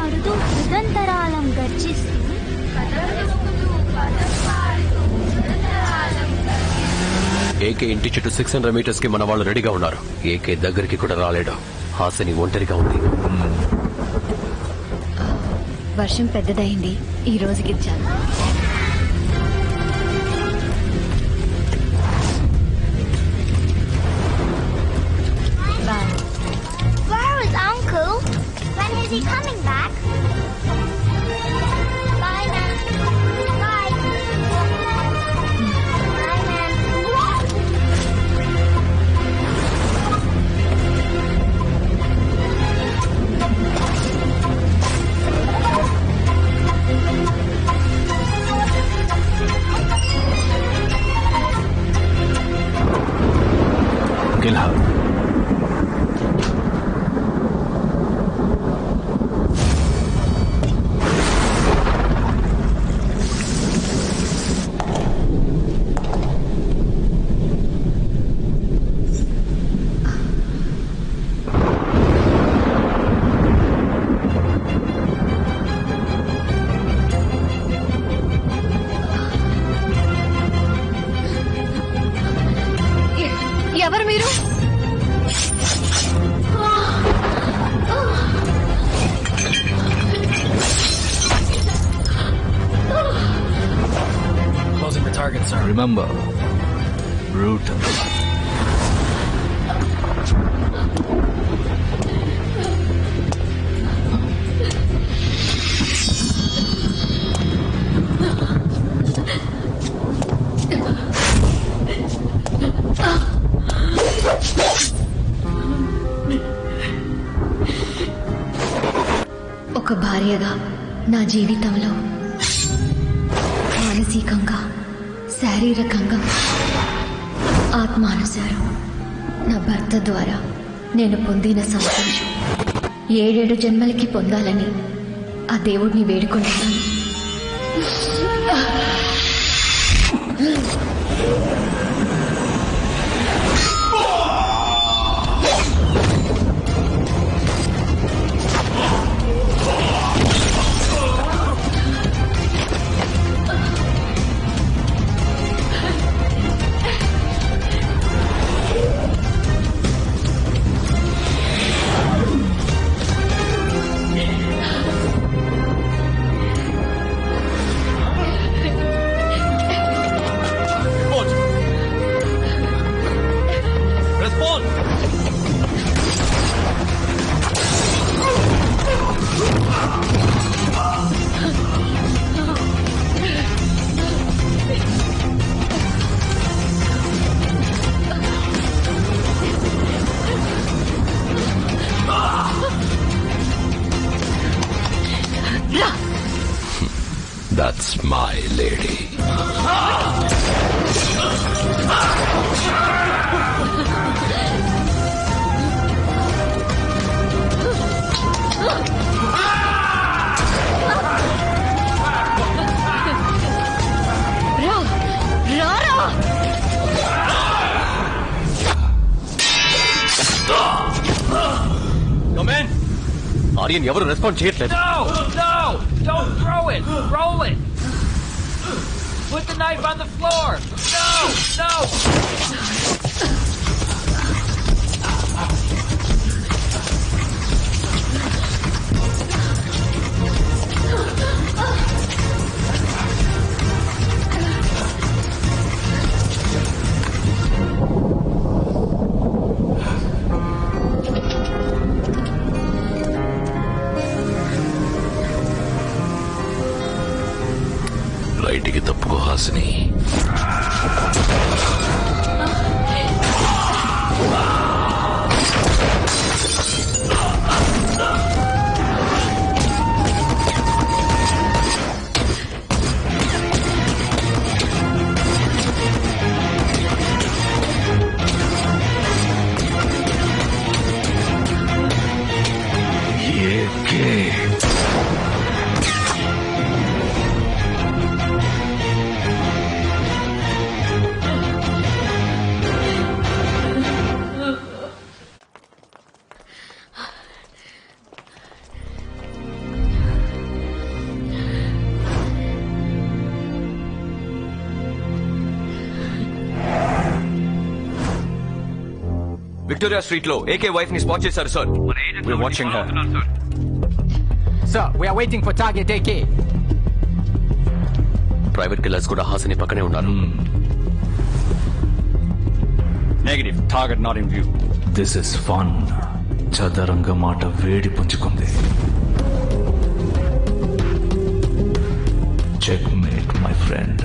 పాడుతూ నిరంతరాలం గర్జిస్తూ ఏకే ఇంటి చుట్టూ 600 మీటర్స్ కి మన వాళ్ళు రెడీగా ఉన్నారు. ఏకే దగ్గరికి కూడా రాలేడు. హాసిని ఒంటరిగా ఉంది. వర్షం పెద్దదైంది. ఈ రోజుకి చాలు. Where is Uncle? When is he coming back? Bye, man. Bye. Bye, man. Kill her. ఎవరు మీరు? Closing the target, sir. Remember, brutal. ఒక భార్యగా నా జీవితంలో మానసికంగా, శారీరకంగా, ఆత్మానుసారం నా భర్త ద్వారా నేను పొందిన సంతోషం 7 జన్మలకి పొందాలని ఆ దేవుడిని వేడుకుంటున్నాను. That's my lady. Come in. Aryan ఎవరు రెస్పాండ్ చేయట్లేదు. No! Don't throw it! Roll it! Put the knife on the floor! No! బయటికి తప్పుకో హాసిని. విక్టోరియా స్ట్రీట్ లో ఏకే వైఫ్ ని స్పాట్ చేశారు sir. We're watching her. Sir, we are waiting for target AK. Private killers కూడా హాసిని పక్కనే ఉన్నారు. Negative. Target not in view. This is fun. చదరంగ మాట వేడి పుంజుకుంది. Checkmate my friend.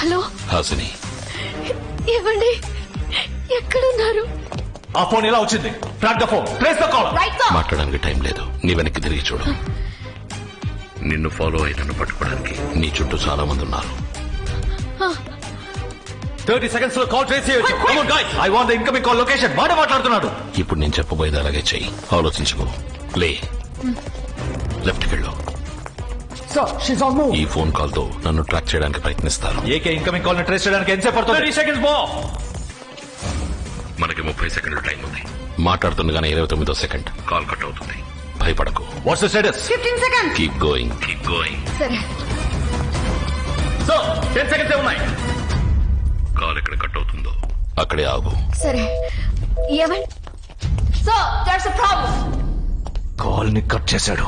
Hello Hasini, ఏవండి, ఎక్కడున్నారు? ఆ ఫోన్ ఎలా వచ్చింది? Track the phone, trace the call. మాట్లాడడానికి టైం లేదు. నీ వెనక్కి తిరిగి చూడు. నిన్ను ఫాలో అయి నన్ను పట్టుకోవడానికి నీ చుట్టూ చాలా మంది ఉన్నారు. 30 seconds లో కాల్ ట్రేస్ చేయొచ్చు. Come on guys, I want the incoming call location. మాట్లాడుతున్నాడు. ఇప్పుడు నేను చెప్పబోయేది అలాగే చెయ్యి. ఆలోచించుకో. లే, లెఫ్ట్కి వెళ్ళు. Sir, she's on move. ఈ ఫోన్ కాల్ తో నన్ను ట్రాక్ చేయడానికి ప్రయత్నిస్తారు. ఏకే ఇన్కమింగ్ కాల్ ని ట్రేస్ చేయడానికి ఎంతసేపు పడుతుంది? 30 seconds more. మనకి 30 సెకండ్ల టైం ఉంది. మాట్లాడుతుండగానే 29వ సెకండ్ కాల్ కట్ అవుతుంది. భయపడకు. What's the status? 15 seconds. Keep going, keep going. సరే. So, 10 seconds ఉన్నాయి. కాల్ ఎక్కడ కట్ అవుతుందో అక్కడే ఆగు. సరే. ఏవండి? Sir, there's a problem. Call ని కట్ చేశాడు.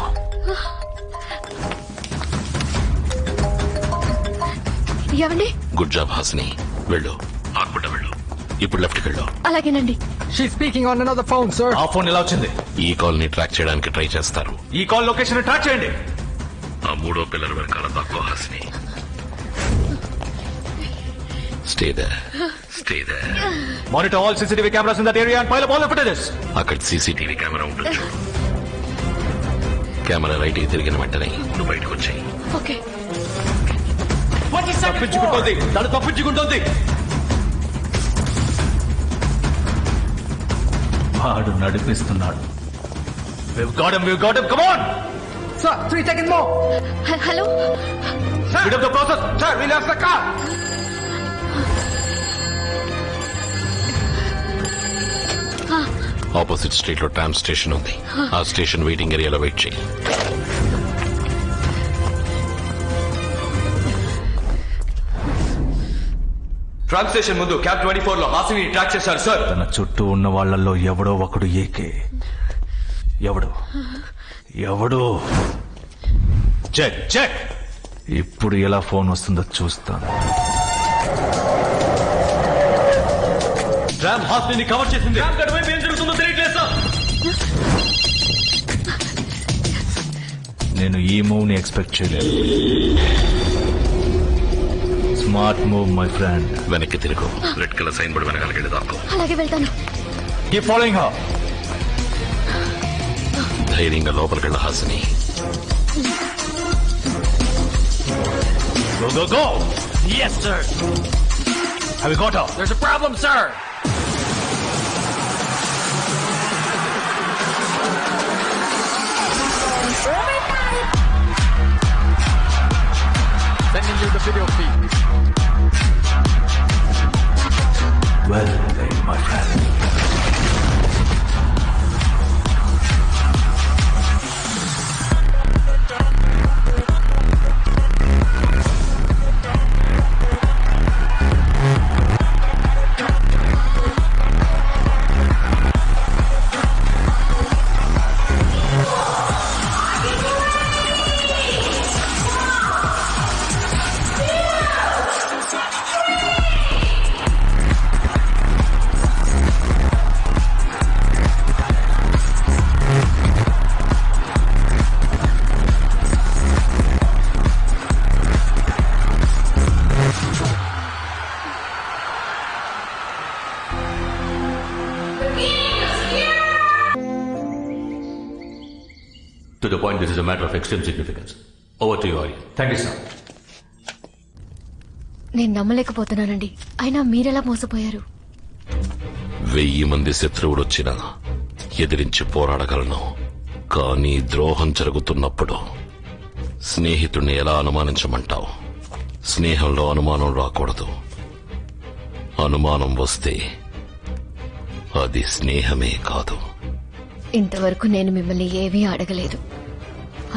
ఏవండి? Good job Hasini. వెళ్ళు, ఆకుండా వెళ్ళు. ఇప్పుడు లెఫ్ట్కి వెళ్ళు. అలాగేనండి. She's speaking on another phone, sir. ఆ ఫోన్ ఎలా వచ్చింది? ఈ కాల్ ని ట్రాక్ చేయడానికి ట్రై చేస్తారు. ఈ కాల్ లొకేషన్ ట్రాక్ చేయండి. ఆ మూడో పిల్లర్ వెనకాల తక్కువ Hasini. Stay there, stay there. Monitor all CCTV cameras in that area and pile up all the footages. అక్కడ సీసీటీవీ కెమెరా ఉంటుంది. కెమెరా రైట్ కి తిరిగిన వెంటనే నువ్వు బయటకు వచ్చాయి. ఓకే. తప్పించుకుంటోంది, తను తప్పించుకుంటోంది. వాడు నడిపిస్తున్నాడు. We've got him, we've got him, come on! Sir, 3 seconds more. Hello. Speed up the process. Sir, we lost the car. Opposite street లో ట్రామ్ స్టేషన్ ఉంది. ఆ స్టేషన్ వెయిటింగ్ ఏరియాలో వెయిట్ చేయి. ట్రామ్ స్టేషన్ ముందు cab 24 లో Hasini track చేశారు sir. తన చుట్టూ ఉన్న వాళ్ళల్లో ఎవడో ఒకడు ఏకే. ఎవడు చెక్ చెక్. ఇప్పుడు ఎలా ఫోన్ వస్తుందో చూస్తాను. ట్రామ్ హాస్పిటల్ ని కవర్ చేసింది. ఏం జరుగుతుందో తెలియట్లేదు సార్. నేను ఈ మూవ్ ని ఎక్స్పెక్ట్ చేయలేదు. Smart move my friend. వెనక్కి తిరుగు. రెడ్ కలర్ సైన్ బోర్డు వెనకాలకి వెళ్ళి దాక్కో. అలాగే వెళ్తాను. Keep following her. ధైర్యంగా లోపలికి వెళ్ళ Hasini. Go, go, go! Yes, sir. Have you got her? There's a problem, sir. Sending you the video feed. Well played, my friend. To the point, this is a matter of extreme significance. Over to you, Arya. Thank you, sir. నేను నమ్మలేకపోతున్నానండి. అయినా మీరెలా మోసపోయారు? 1000 మంది శత్రువులొచ్చినా ఎదిరించి పోరాడగలను. కానీ ద్రోహం జరుగుతున్నప్పుడు స్నేహితుణ్ణి ఎలా అనుమానించమంటావు? స్నేహంలో అనుమానం రాకూడదు. అనుమానం వస్తే అది స్నేహమే కాదు. ఇంతవరకు నేను మిమ్మల్ని ఏమీ అడగలేదు.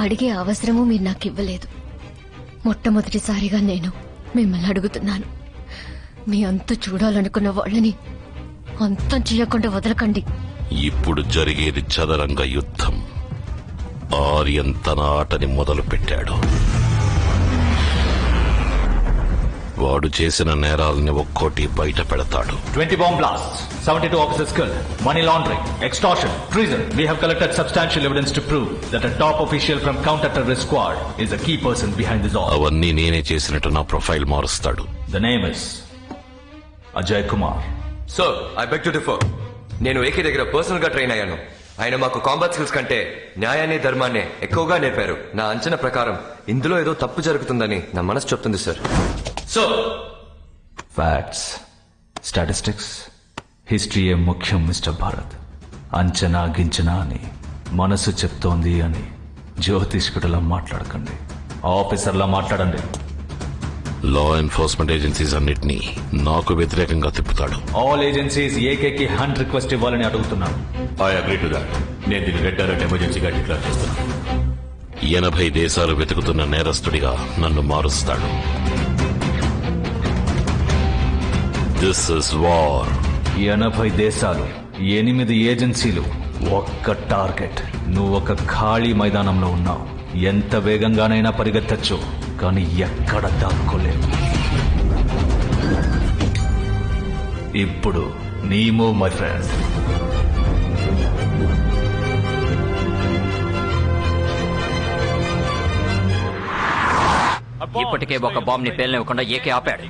అడిగే అవసరము మీరు నాకు ఇవ్వలేదు. మొట్టమొదటిసారిగా నేను మిమ్మల్ని అడుగుతున్నాను. మీ అంతు చూడాలనుకున్న వాళ్ళని అంతం చేయకుండా వదలకండి. ఇప్పుడు జరిగేది చదరంగ యుద్ధం. ఆర్యన్ తన ఆటని మొదలు పెట్టాడు. వాడు చేసిన నేరాలని ఒక్కోటి బయట పెడతాడు. 20 bomb blasts, 72 officers killed, money laundering, extortion, treason. We have collected substantial evidence to prove that a top official from counter-terrorist squad is a key person behind this all. అవన్నీ నేనే చేసినట్టు నా ప్రొఫైల్ మారుస్తాడు. The name is Ajay Kumar. Sir I beg to differ. నేను AK దగ్గర personal గా train అయ్యాను. ఆయన మాకు కాంబాట్ స్కిల్స్ కంటే న్యాయాన్ని ధర్మాన్ని ఎక్కువగా నేర్పారు. నా అంచనా ప్రకారం ఇందులో ఏదో తప్పు జరుగుతుందని నా మనసు చెప్తుంది సార్. సో ఫ్యాక్ట్స్, స్టాటిస్టిక్స్, హిస్టరీయే ముఖ్యం మిస్టర్ భారత్. అంచనా గించనా అని మనసు చెప్తోంది అని జ్యోతిష్కుడిలా మాట్లాడకండి, ఆఫీసర్లా మాట్లాడండి. లా ఎన్ఫోర్స్మెంట్ ఏజెన్సీస్ అన్నిటినీ నాకు వ్యతిరేకంగా తిప్పుతాడు. ఆల్ ఏజెన్సీస్ ఏకేకి హంట్ రిక్వెస్ట్ ఇవ్వాలని అడుగుతున్నాను. I agree to that. నేను దీన్ని రెడ్ అలర్ట్ ఎమర్జెన్సీగా డిక్లేర్ చేస్తున్నాను. 80 దేశాలు వెతుకుతున్న నేరస్తుడిగా నన్ను మారుస్తాడు. This is war. 80 దేశాలు, 8 ఏజెన్సీలు, ఒక్క టార్గెట్. నువ్వు ఒక ఖాళీ మైదానంలో ఉన్నావు. ఎంత వేగంగానైనా పరిగెత్తచ్చు, కానీ ఎక్కడ దాక్కోలేవు. ఇప్పుడు నీ మూవ్ మై ఫ్రెండ్. ఇప్పటికే ఒక బాంబ్ ని పేలనివ్వకుండా ఏకే ఆపాడు.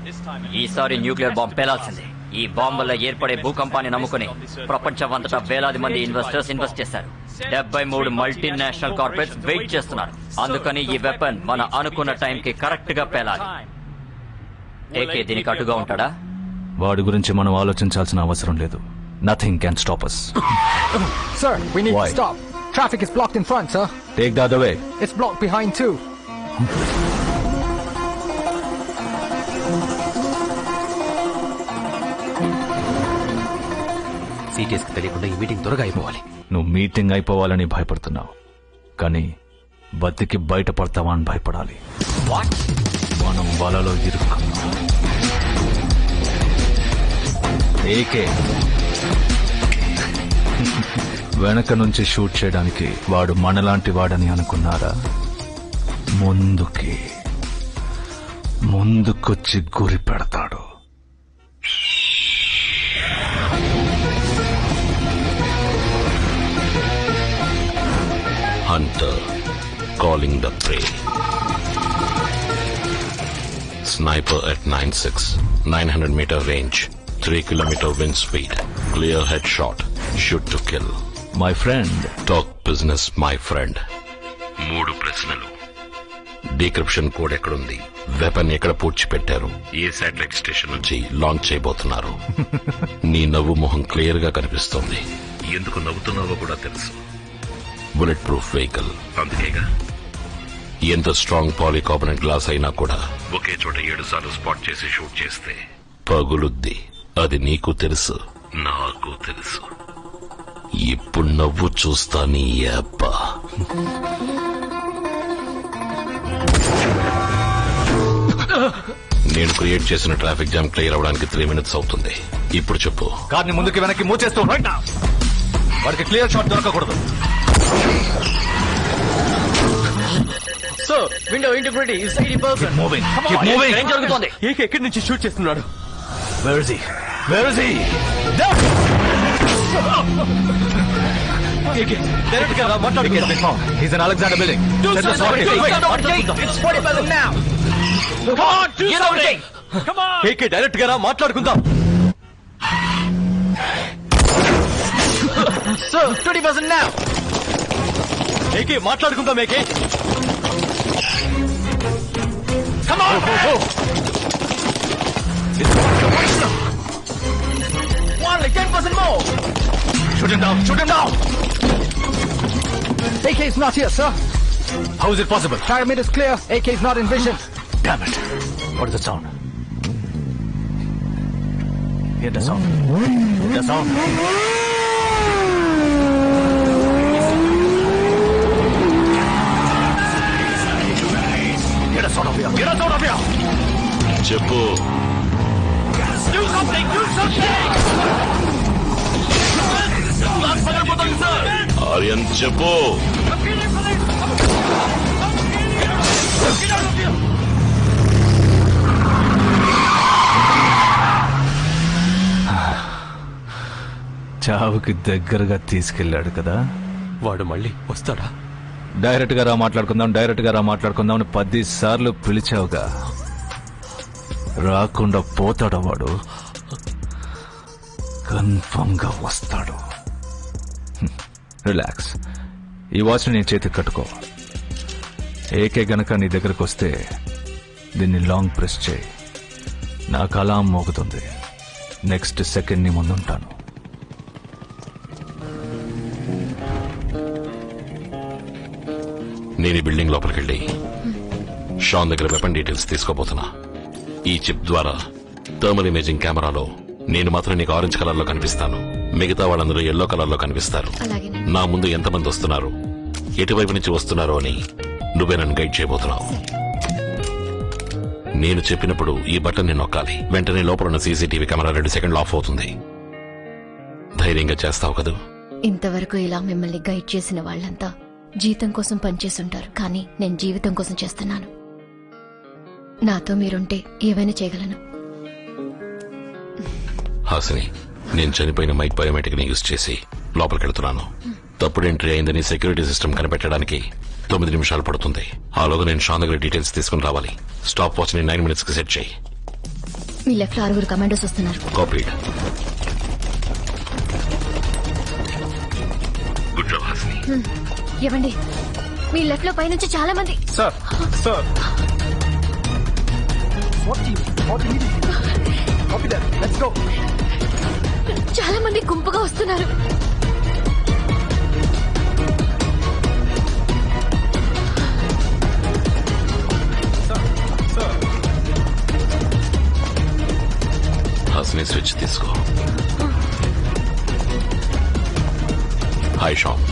ఈసారి న్యూక్లియర్ బాంబ్ పేలాల్సిందే. ఈ బాంబ్ వల్ల ఏర్పడే భూకంపాన్ని నమ్ముకుని ప్రపంచమంతటా వేలాది మంది ఇన్వెస్టర్స్ ఇన్వెస్ట్ చేశారు. 73 మల్టీనేషనల్ కార్పొరేట్స్ వెయిట్ చేస్తున్నారు. అందుకని ఈ వెపన్ మన అనుకున్న టైంకి కరెక్ట్ గా పేలాలి. ఏకే దీనికి అటుగా ఉంటాడా? వాడి గురించి మనం ఆలోచించాల్సిన అవసరం లేదు. Nothing can stop us. Sir, we need Why? to stop. Traffic is blocked in front, sir. Take the other way. It's blocked behind too. Cities కి తెలియకుండా ఈ మీటింగ్ త్వరగా అయిపోవాలి. నువ్వు మీటింగ్ అయిపోవాలని భయపడుతున్నావు, కానీ బతికి బయటపడతావా అని భయపడాలి. మనం వలలో ఇరుక్కున్నాం. ఏకే వెనక నుంచి షూట్ చేయడానికి వాడు మనలాంటి వాడని అనుకున్నారా? ముందుకొచ్చి గురి పెడతాడు. Hunter calling the prey. Sniper at 9.6, 900-meter range, 3 kilometer wind speed, clear headshot, shoot to kill. My friend. Talk business, my friend. 3 ప్రశ్నలు. డీక్రిప్షన్ కోడ్ ఎక్కడుంది? వెపన్ ఎక్కడ పూడ్చిపెట్టారు? ఏ శాటిలైట్ స్టేషన్ నుంచి లాంచ్ చేయబోతున్నారు? నీ నవ్వు మొహం క్లియర్ గా కనిపిస్తోంది. ఎందుకు నవ్వుతున్నావో కూడా తెలుసు. బుల్లెట్ ప్రూఫ్ వెహికల్, అందుకేగా. ఎంత స్ట్రాంగ్ పాలికార్బోనేట్ గ్లాస్ అయినా కూడా ఒకే చోట 7 సార్లు స్పాట్ చేసి షూట్ చేస్తే పగులుద్ది. అది నీకు తెలుసు, నాకు తెలుసు. ఇప్పుడు నవ్వు చూస్తా నీ అబ్బా. నేను క్రియేట్ చేసిన ట్రాఫిక్ జామ్ క్లియర్ అవడానికి 3 minutes అవుతుంది. ఇప్పుడు చెప్పు. కార్ని ముందుకి వెనక్కి మూవ్ చేస్తూ వాడికి క్లియర్ షాట్ దొరకకూడదు. So window integrity is 80%. Moving, keep moving. ఏం జరుగుతోంది? ఏకే ఎక్కడి నుంచి షూట్ చేస్తున్నాడు? Where is he? Where is he? Direct గా మాట్లాడుకుందాం. He's in Alexander building. Set the SWAT team. It's 40% now. Come on, do something. Come on. AK direct గా మాట్లాడుకుందాం. Sir, 20% now. AK మాట్లాడుకుందాం. AK Come on. Only 10% more. Shoot him down. Shoot him down. AK is not here, sir. How is it possible? Pyramid is clear. AK is not in vision. Damn it. What is the sound? Hear the sound. Hear the sound. Get us out of here. Get చెప్పు. Do something! Do something! Aryan చెప్పు. చావుకి దగ్గరగా తీసుకెళ్ళాడు కదా. వాడు మళ్ళీ వస్తాడా? Direct గా రా మాట్లాడుకుందాం అని 10 సార్లు పిలిచావుగా. రాకుండా పోతాడా వాడు? కన్ఫర్మ్ గా వస్తాడు. రిలాక్స్. ఈ వాచ్ నీ చేతికి కట్టుకో. ఏకే గనక నీ దగ్గరకు వస్తే దీన్ని లాంగ్ ప్రెస్ చేయి. నాకు అలాం మోగుతుంది. నెక్స్ట్ సెకండ్ నీ ముందుంటాను. నేను ఈ బిల్డింగ్ లోపలికి వెళ్ళి షాన్ దగ్గర వెపన్ డీటెయిల్స్ తీసుకోబోతున్నా. ఈ చిప్ ద్వారా థర్మల్ ఇమేజింగ్ కెమెరాలో నేను మాత్రం నీకు ఆరెంజ్ కలర్ లో కనిపిస్తాను. మిగతా వాళ్ళందరూ ఎల్లో కలర్ లో కనిపిస్తారు. నా ముందు ఎంతమంది వస్తున్నారు, ఎటువైపు నుంచి వస్తున్నారో అని నువ్వే నన్ను గైడ్ చేయబోతున్నావు. నేను చెప్పినప్పుడు ఈ బటన్ ని నొక్కాలి. వెంటనే లోపల ఉన్న సీసీటీవీ కెమెరా 2 సెకండ్లు ఆఫ్ అవుతుంది. ధైర్యంగా చేస్తావు కదూ? ఇంతవరకు ఇలా మిమ్మల్ని గైడ్ చేసిన వాళ్ళంతా జీతం కోసం పనిచేస్తుంటారు, కానీ నేను జీవితం కోసం చేస్తున్నాను. నాతో మీరుంటే ఏవైనా చేయగలను. హాసిని, నేను చనిపోయిన మైక్ బయోమెట్రిక్ ని యూజ్ చేసి లోపలికెళ్తున్నాను. తప్పుడు ఎంట్రీ అయిందని సెక్యూరిటీ సిస్టమ్ కనిపెట్టడానికి 9 నిమిషాలు పడుతుంది. ఆలోగా నేను షాన్ దగ్గర డీటెయిల్స్ తీసుకుని రావాలి. స్టాప్ వాచ్ ని 9 minutes కి సెట్ చేయి. మీ లెఫ్ట్ లో 6 కమాండోస్ వస్తున్నారు. కాపీడ్. Good job Hasini. ఇవ్వండి. మీ లెఫ్ట్ లో పైనుంచి చాలా మంది. Sir. What do you need? Copy that. Let's go. చాలా మంది గుంపుగా వస్తున్నారు. హాసిని, స్విచ్ తీసుకో. హాయ్ షాన్.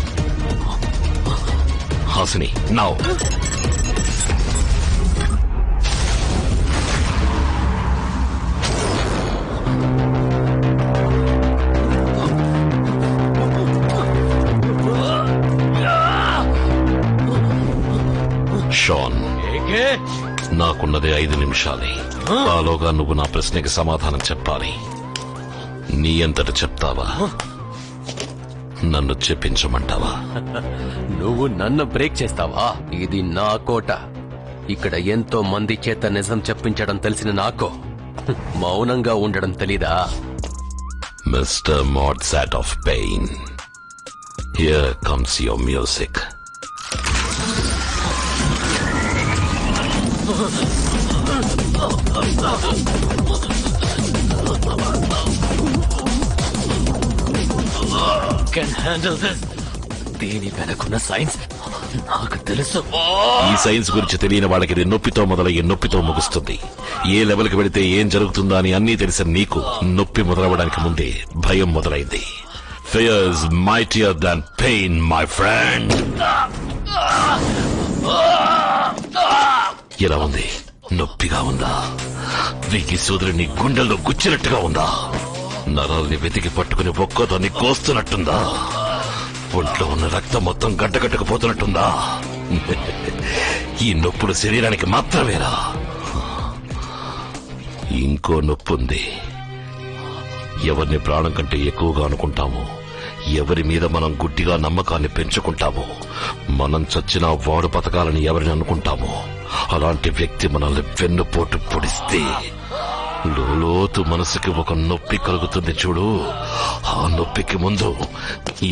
హాసిని, నౌ. షాన్, నాకున్నదే 5 నిమిషాలే. ఆలోగా నువ్వు నా ప్రశ్నకి సమాధానం చెప్పాలి. నీ అంతట చెప్తావా, నన్ను చెప్పించమంటావా? నువ్వు నన్ను బ్రేక్ చేస్తావా? ఇది నా కోట. ఇక్కడ ఎంతో మంది చేత నిజం చెప్పించడం తెలిసిన నాకు మౌనంగా ఉండడం తెలీదా? Mister Mozart of pain, here comes your music. Can handle this. దీని వెనకున్న సైన్స్ నాకు తెలుసు. ఈ సైన్స్ గురించి తెలియని వాళ్ళకి ఇది నొప్పితో మొదలయ్యి నొప్పితో ముగుస్తుంది. ఏ లెవెల్కి వెళితే ఏం జరుగుతుందో అని అన్నీ తెలిసిన నీకు నొప్పి మొదలవడానికి ముందే భయం మొదలైంది. Fear is mightier than pain, my friend. ఎలా ఉంది? నొప్పిగా ఉందా? వీకి సోదరుని గుండెల్లో గుచ్చినట్టుగా ఉందా? నరాల్ని వెతికి పట్టుకుని ఒక్కోదాన్ని కోస్తున్నట్టుందా? ఒంట్లో ఉన్న రక్తం మొత్తం గడ్డగట్టుకుపోతున్నట్టుందా? ఈ నొప్పులు శరీరానికి మాత్రమేనా? ఇంకో నొప్పుంది. ఎవరిని ప్రాణం కంటే ఎక్కువగా అనుకుంటామో, ఎవరి మీద మనం గుడ్డిగా నమ్మకాన్ని పెంచుకుంటామో, మనం చచ్చినా వాడు బతకాలని ఎవరిని అనుకుంటామో, అలాంటి వ్యక్తి మనల్ని వెన్నుపోటు పొడిస్తే లోతు మనసుకి ఒక నొప్పి కలుగుతుంది చూడు. ఆ నొప్పికి ముందు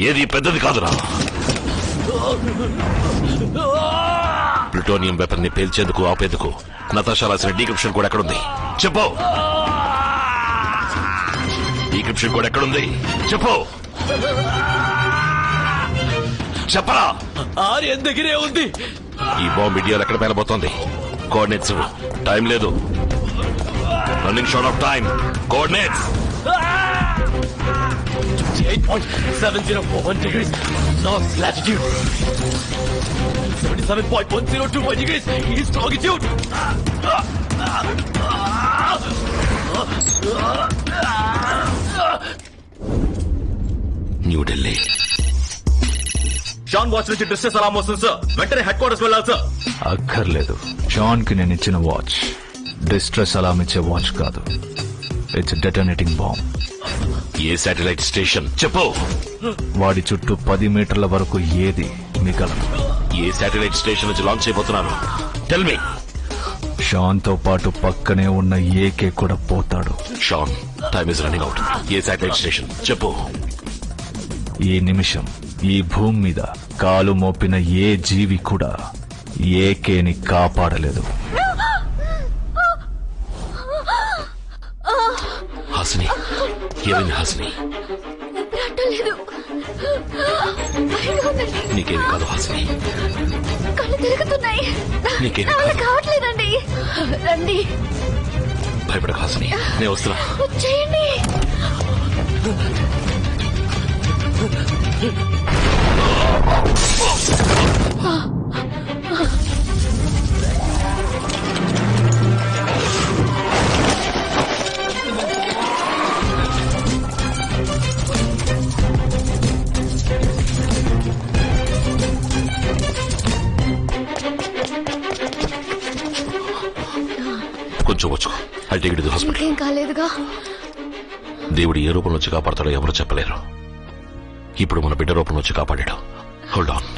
ఏది పెద్దది కాదురా. ప్లూటోనియం వెపన్ ని పేల్చేందుకు ఆపేందుకు నతాషా రాసిన డీక్రిప్షన్ కూడా ఎక్కడుంది చెప్పు. డీక్రిప్షన్ కూడా ఎక్కడుంది చెప్పు. చెప్పరా. ఆర్యన్ దగ్గరే ఉంది. ఈ బాంబ్ ఇండియాలో ఎక్కడ పేలబోతోంది? కోఆర్డినేట్స్. టైం లేదు. Running short of time. Coordinates. 28.701 degrees north latitude, 77.102 degrees east longitude. New Delhi. Shan watch నుంచి డిస్ట్రెస్ అలారం వస్తుంది సార్. వెంటనే హెడ్ క్వార్టర్స్ వెళ్ళాలి సార్. అక్కర్లేదు. షాన్ కి నేను ఇచ్చిన వాచ్ డిస్ట్రెస్ అలారం ఇచ్చే వాచ్ కాదు. It's డెటోనేటింగ్ bomb. A satellite station చెప్పు. వాడి చుట్టూ 10 మీటర్ల వరకు ఏది మిగలదు. ఏ శాటిలైట్ స్టేషన్ నుంచి లాంచ్ అయిపోతున్నారు? Tell me. షాన్ తో పాటు పక్కనే ఉన్న ఏకే కూడా పోతాడు. Shaan, time is running out. ఏ శాటిలైట్ స్టేషన్ చెప్పు. ఈ నిమిషం ఈ భూమి మీద కాలు మోపిన ఏ జీవి కూడా ఏకేని కాపాడలేదు. హాసిని, ఏమైంది హాసిని? రావట్లేదు. భయంగా ఉందండి. నీకేమి కాదు హాసిని. కళ్ళు తిరుగుతున్నాయి. నీకేమి నా వల్ల కాదు. కావట్లేదండి. రండి. భయపడక హాసిని, నేను వస్తున్నా. వచ్చేయండి. కొంచెం వచ్చు. I take it to hospital. ఇంకేం కాలేదుగా. దేవుడు ఏ రూపంలో వచ్చి కాపాడతాడో ఎవరో చెప్పలేరు. ఇప్పుడు మన బిడ్డ రూపంలో వచ్చి కాపాడాడు. Hold on.